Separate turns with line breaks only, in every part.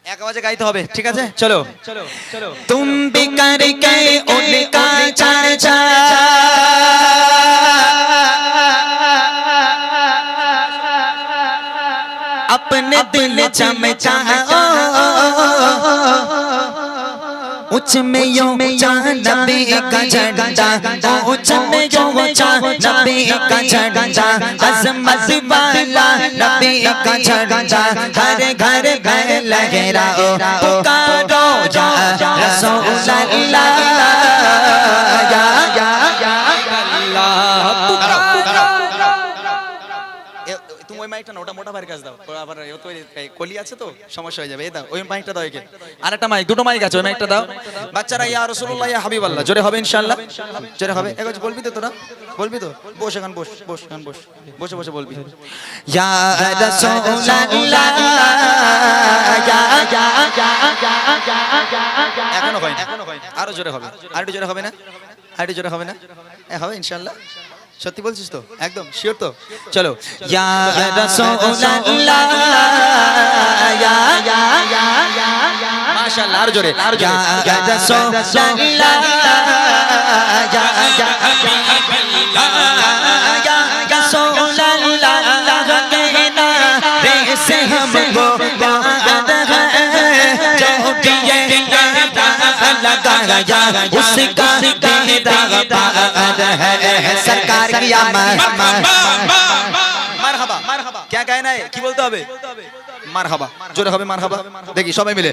এক আওয়াজে গাইতে হবে, ঠিক আছে? চলো চলো চলো।
तुम भी करके उनका चर्चा अपने दिल चमचाओ उच्च में यो नबी का झंडा उच्च में यो नबी का झंडा अज़मत वाला नबी का झंडा हर घर घर लहराओ पुकारो या रसूल अल्लाह या अल्लाह पुकारो।
তুমি ওই মাইকটা না, ওটা মোটা ভাইয়ের কাছে দাও, আবার কলি আছে তো সমস্যা হয়ে যাবে। এই দাও ওই মাইকটা দাও একে। আরেকটা মাইক, দুটো মাইক আছে, ওই মাইকটা দাও। বাচ্চারা ইয়া রাসূলুল্লাহ ইয়া হাবিবাল্লাহ জোরে হবে ইনশাআল্লাহ, জোরে হবে। একবার বলবি তো তোরা, বলবি তো? বস এখান, বস বস এখান, বস বসে বসে বলবি
या रसूल अल्लाह
এখনো হয়, এখনো হয়, আরো জোরে হবে, আরেকটু জোরে হবে না? আরেকটু জোরে হবে না? হবে ইনশাআল্লাহ। সত্যি বলছিস তো? একদম শিওর তো? চলো।
या रसूल अल्लाह
মাশাআল্লাহ, আরো জোরে, আরো
या
জোরে।
रसूल अल्लाह या रसूल अल्लाह कहना रे से हमको याद है जो दिए लगाया उसका तेरा पाद है सरकार की
মারহাবা, মারহাবা। क्या कहना है? কি বলতে হবে? মারহাবা, জোরে হবে মারহাবা। দেখি সবাই মিলে।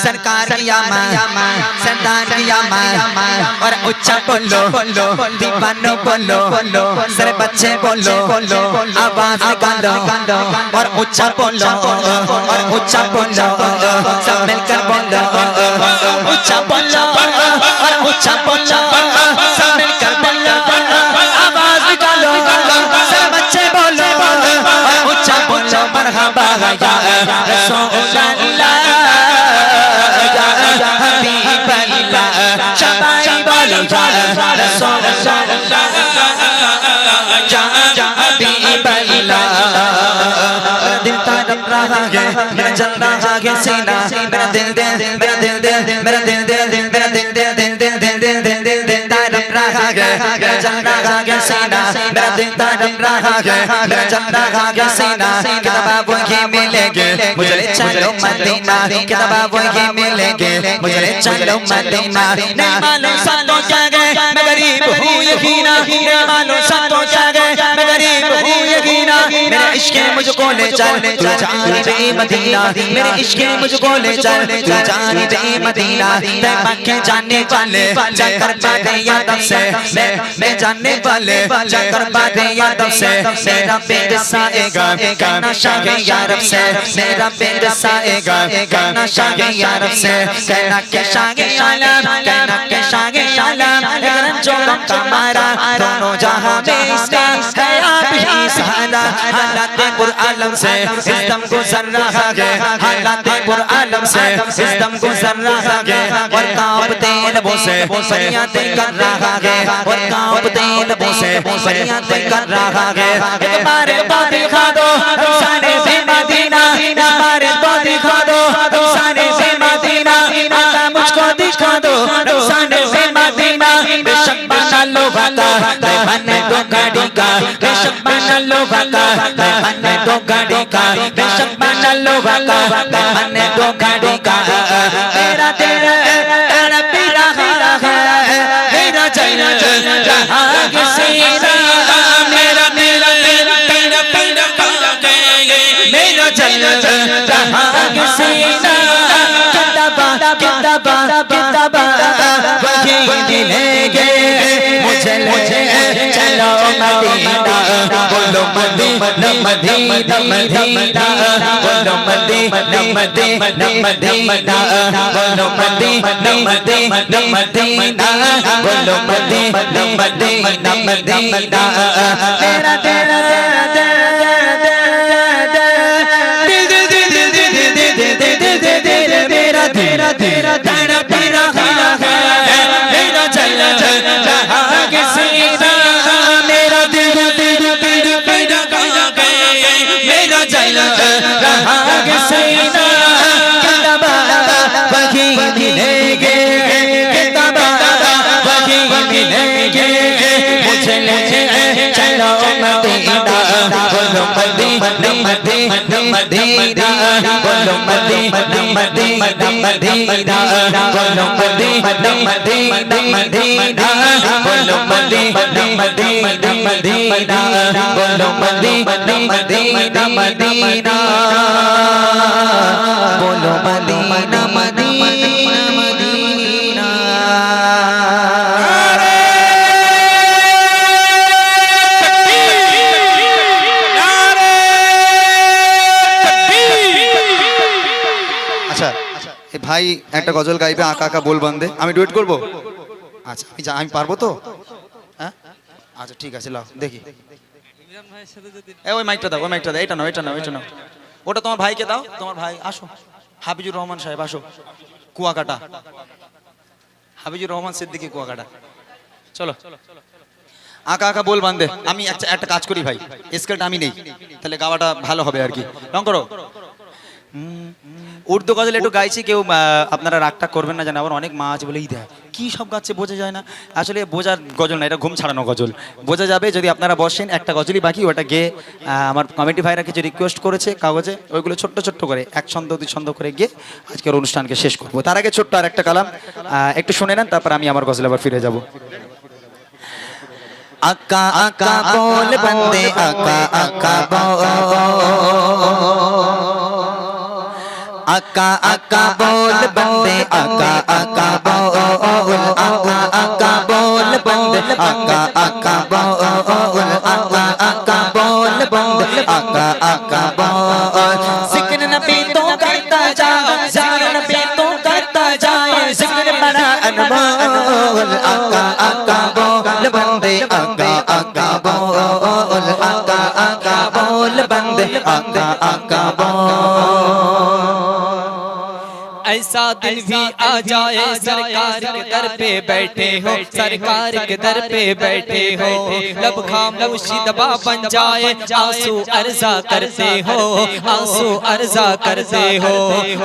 सरकार किया सरदार किया और उच्चा बोलो दीवानो बोलो सर बच्चे बोलो आवाज निकालो और उच्चा बोलो और उच्चा बोलो सब मिलकर बोलो उच्चा बोलो और उच्चा बोलो सब मिलकर बोलो आवाज निकालो सर बच्चे बोलो और उच्चा बोलो मरहबा या रसूल अल्लाह या हबीब अल्लाह शबाई बोलो या रसूल अल्लाह या हबीब अल्लाह दिल तड़प रहा है मेरा जल रहा है सीना मेरा दिल मेरा दिल मेरा दिल मेरा दिल तड़प रहा है मेरा जल रहा है सीना मेरा दिल तड़प रहा है मेरा जल रहा है सीना किताब वही मिलेंगे मुझे ले चलो मदीना किताब वही मिलेंगे मुझे ले चलो मदीना नहीं मालूम सालों क्या गए मैं गरीब हूँ यकीना नहीं मालूम सालों क्या गए मैं गरीब हूँ यकीना मेरे इश्क मुझको ले चल तू जाने दे मदीना मेरे इश्क मुझको ले चल तू जाने दे मदीना मैं मक्के जाने वाले जाकर बातें यादों से मैं जानने वाले जाकर बातें यादों से मेरा पेट साएगा कहना शाहे यारब से मेरा पेट साएगा कहना शाहे यारब से कहना के शाहे आलम कहना के शाहे आलम अगर जो का मारा दोनों जहां में इसका है आप ही सहारा हालात पुर आलम से इस दम गुजर रहा है हालात पुर आलम से इस दम गुजर रहा है और कांपते लबों से फरियादें कर रहा है और कांपते लबों से फरियादें कर रहा है एक बार तो दिखा दो सारे से मदीना हमारे तो दिखा दो सारे से मदीना आका मुझको दिखा दो सारे से मदीना बेशक बना लो भाता बने दो गाड़ी का बेशक बना लो भाता बने दो गाड़ी का बेशक बना लो भाता बने दो गाड़ी का तेरा तेरा तेरा पीरा हारा है मेरा चैना जहां के सीना मेरा मेरा मेरा पीरा पीरा मेरा चैना जहां के सीना किताबा किताबा किताबा वही मिलेंगे मुझे मुझे चलो मदीना बोलो मदीना मदीना मदीना बोलो मदीना मदीना मदीना बोलो मदीना मदीना मदीना बोलो मदीना मदीना मदीना तेरा तेरा तेरा तेरा तेरा तेरा तेरा मेरा चला जहां के सीना मेरा तेरा तेरा तेरा मेरा चला जहां के सीना मिलेंगे किताब वही मिलेंगे मुझे ले चलो मदीना बोलो मदीना मदीना मदीना बोलो मदीना मदीना मदीना बोलो मदीना मदीना मदीना बोलो मदीना मदीना मदीना बोलो मदीना मदीना मदीना बोलो मदीना मदीना मदीना
আচ্ছা এই ভাই একটা গজল গাইবে আঁকা আঁকা বল বান্দে আমি ডুয়েট করব আচ্ছা আমি পারবো তো হ্যাঁ আচ্ছা ঠিক আছে লাও দেখি ওই মাইকটা দাও এটা নাও ওটা তোমার ভাইকে দাও তোমার ভাই আসো হাবিজুর রহমান সাহেব আসো কুয়াকাটা হাবিজুর রহমান সিদ্দিকী কুয়াকাটা চলো আঁকা আঁকা বল বান্দে আমি একটা কাজ করি ভাই স্কেলটা আমি নেই তাহলে গাওয়াটা ভালো হবে আর কি রং করো উর্দু গজল একটু গাইছি কেউ আপনারা রাগটা করবেন না জানেন আবার অনেক মা আছে বলেই দেয় কি সব গাচ্ছে বোঝা যায় না আসলে বোঝার গজল না এটা ঘুম ছাড়ানো গজল বোঝা যাবে যদি আপনারা বসেন একটা গজলই বাকি ওটা গিয়ে আমার কমিটি ভাইরা কিছু রিকোয়েস্ট করেছে কাগজে ওইগুলো ছোট্ট ছোট্ট করে এক ছন্দ দুই ছন্দ করে গিয়ে আজকের অনুষ্ঠানকে শেষ করবো তার আগে ছোট্ট আর একটা কালাম একটু শুনে নেন তারপর আমি আমার গজলে আবার ফিরে যাবো
আকা আকা বল বন্দে আকা আকা বল আকা আকা বল বন্দে আকা আকা বল আকা আকা বল বন্দে আকা আকা বল আকা আকা বল বন্দে আকা আকা বল जिक्र नबी तो करता जा जिक्र नबी तो करता जाए जिक्र बड़ा अनमोल आका आका बोल बंदे आका आका बोल आका आका बोल बंदे आका आका बोल
ऐसा दिन भी आ जाए सरकार के दर पे बैठे हो सरकार के दर पे बैठे हो लब खामोशी दबा बन जाए आंसू अर्जा करते हो आंसू अर्जा करते हो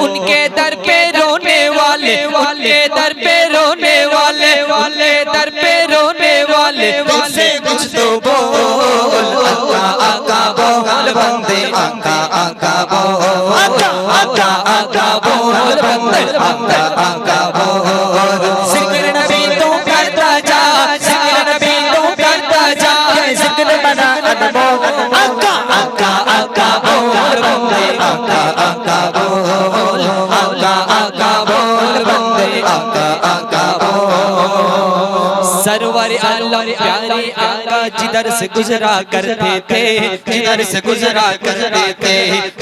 उनके दर पे रोने वाले वाले दर पे रोने वाले वाले दर पे रोने वाले
से कुछ तो बोल आका आका बोल बंदे आका आका बोल आका आका बोल बंदे आका आका बोल जिक्र नबी तो करता जा जिक्र नबी तो करता जा जिक्र बड़ा अनमोल आका आका आका बोल बंदे आका आका बोल आका आका बोल बंदे आका आका बोल
सरवर आलम प्यारे आका जिधर से गुजरा करते थे जिधर से गुजरा करते थे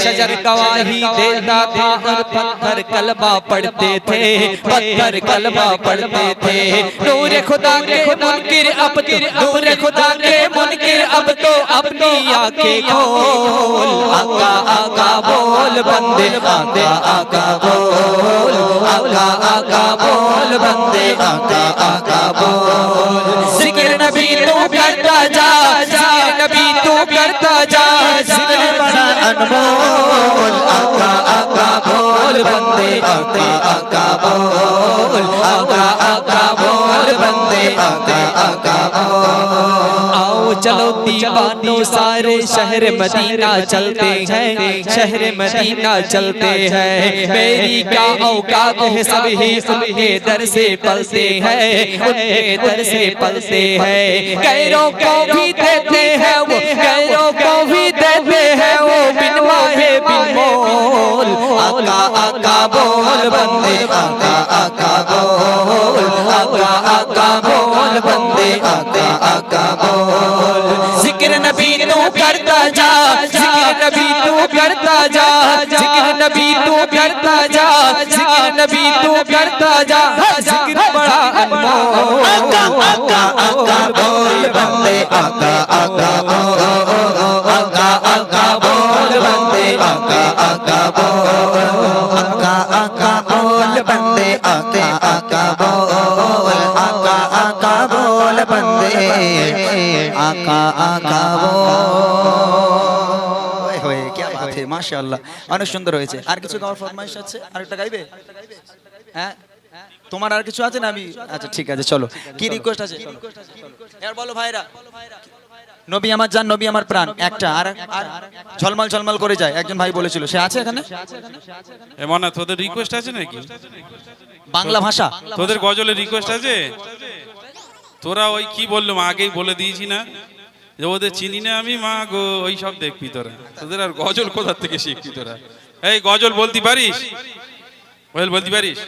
शजर गवाही देता था और पत्थर कलमा पढ़ते थे पत्थर कलमा पढ़ते थे नूर खुदा के मुनकिर अब तो नूर खुदा के मुनकिर अब तो अपनी आंखें खोल आका आका बोल बंदे बंदे आका बोल आका आका बोल बंदे आका आका बोल जिक्र नबी तो करता जा जिक्र नबी तो करता जा जिक्र बड़ा अनमोल आका आका बोल बंदे आका आका बोल आका आका बोल बंदे आका आका बोल आओ चलो दीवानो सारे शहर मदीना चलते हैं शहर मदीना चलते हैं मेरी क्या औकात है सब ही उनके दर से पलते हैं उनके दर से पलते हैं गैरों को भी देते हैं वो गैरों को भी देते हैं वो बिन माहे बिन मोल आका आका बोल बंदे आका आका बोल आका आका बोल बंदे आका आका बोल जिक्र नबी तू करता जा जिक्र नबी तू करता जा जिक्र नबी तू करता जा जिक्र नबी तू करता जा जिक्र बड़ा अनमोल
आका आका आका बोल बंदे आका आका बोल आका आका बोल बंदे आका आका बोल आका आका बोल बंदे आका आका बोल आका आका बोल बंदे आका आका बोल
হয়ে কি বাত হে মাশাআল্লাহ অনেক সুন্দর হয়েছে আর কিছু গাওয়ার ফরমাইশ আছে আর একটা গাইবে হ্যাঁ তোমার আর কিছু আছে না? আমি আচ্ছা ঠিক আছে, চলো কি রিকোয়েস্ট আছে এবার বলো ভাইরা। নবী আমার জান, নবী আমার প্রাণ, একটা আর আর ঝলমল ঝলমল করে যায়, একজন ভাই বলেছিল, সে আছে এখানে?
এমন না, তোদের রিকোয়েস্ট আছে নাকি?
বাংলা ভাষা
তোদের গজলের রিকোয়েস্ট আছে? তোরা ওই কি বললো, মা আগেই বলে দিয়েছি না যে ওদের চিনি না আমি, মা গো ওই সব দেখবি তোরা। তোদের আর গজল কোথা থেকে শিখবি তোরা? এই গজল বলতে পারিস? বলতে পারিস?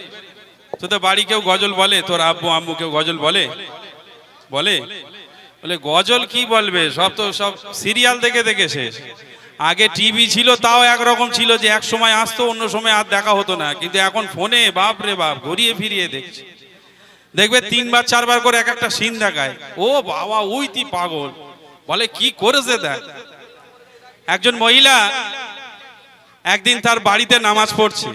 তোদের বাড়ি কেউ গজল বলে? তোর আব্বু আম্মু কেউ গজল বলে? বলে গজল কি বলবে? সব তো সব সিরিয়াল দেখে দেখে শেষ। আগে টিভি ছিল, তাও একরকম ছিল, যে এক সময় আসতো অন্য সময় আর দেখা হতো না। কিন্তু এখন ফোনে বাপ রে বাপ ঘুরিয়ে ফিরিয়ে দেখছে। দেখবে 3 বার 4 বার করে এক একটা সিন দেখায়। ও বাবা ওই তুই পাগল, বলে কি করেছে দেখ। একজন মহিলা একদিন তার বাড়িতে নামাজ পড়ছে,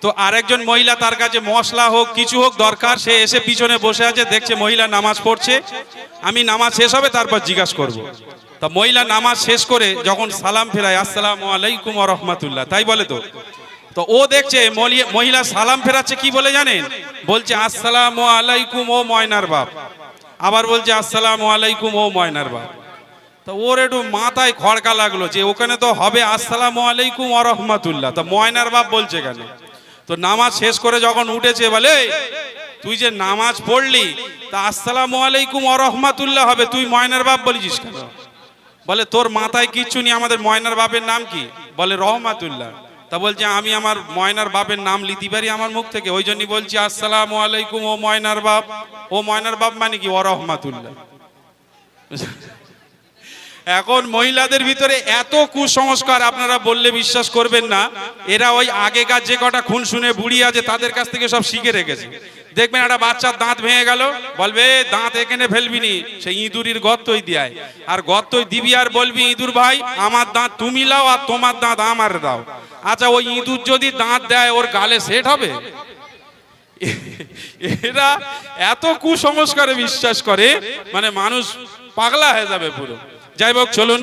তো আরেকজন মহিলা তার কাছে মশলা হোক কিছু হোক দরকার, সে এসে পিছনে বসে আছে, দেখছে মহিলা নামাজ পড়ছে, আমি নামাজ শেষ হবে তারপর জিজ্ঞাসা করব। তা মহিলা নামাজ শেষ করে যখন সালাম ফেরায়, আসসালামু আলাইকুম ওয়া রাহমাতুল্লাহ, তাই বলে তো। তো ও দেখছে মহিলা সালাম ফেরাচ্ছে, কি বলে জানেন? বলছে আসসালামু আলাইকুম ও ময়নার বাপ। আবার বলছে আসসালামু আলাইকুম ও ময়নার বাপ। তো ওর একটু মাথায় খড়কা লাগলো যে ওখানে তো হবে আসসালামু আলাইকুম ওয়া রাহমাতুল্লাহ, তা ময়নার বাপ বলছে কেন? তো নামাজ শেষ করে যখন উঠেছে, বলে তুই যে নামাজ পড়লি তা আসসালামু আলাইকুম ওয়া রাহমাতুল্লাহ হবে, তুই ময়নার বাপ বলেছিস কেন? বলে তোর মাথায় কিচ্ছু নেই, আমাদের ময়নার বাপের নাম কি? বলে রহমাতুল্লাহ। তা বলছে আমি আমার ময়নার বাপের নাম লিতে পারি আমার মুখ থেকে, ওই জন্যই বলছি আসসালামু আলাইকুম ও ময়নার বাপ। ও ময়নার বাপ মানে কি? ও রহমাতুল্লাহ। এখন মহিলাদের ভিতরে এত কুসংস্কার, আপনারা বললে বিশ্বাস করবেন না। এরা ওই আগেকার যে কটা খুন শুনে বুড়ি আছে তাদের কাছ থেকে সব শিখে রেখেছে। দেখবেন একটা বাচ্চার দাঁত ভেঙে গেল, বলবে দাঁত এখানে ফেলবি নি, সেই ইঁদুরির গর্তই দিয়ায়, আর গর্তই দিবি আর বলবি ইঁদুর ভাই আমার দাঁত তুমি লাও আর তোমার দাঁত আমার দাও। আচ্ছা ওই ইঁদুর যদি দাঁত দেয় ওর গালে সেট হবে? এরা এত কুসংস্কারে বিশ্বাস করে, মানে মানুষ পাগলা হয়ে যাবে পুরো। যাই হোক চলুন।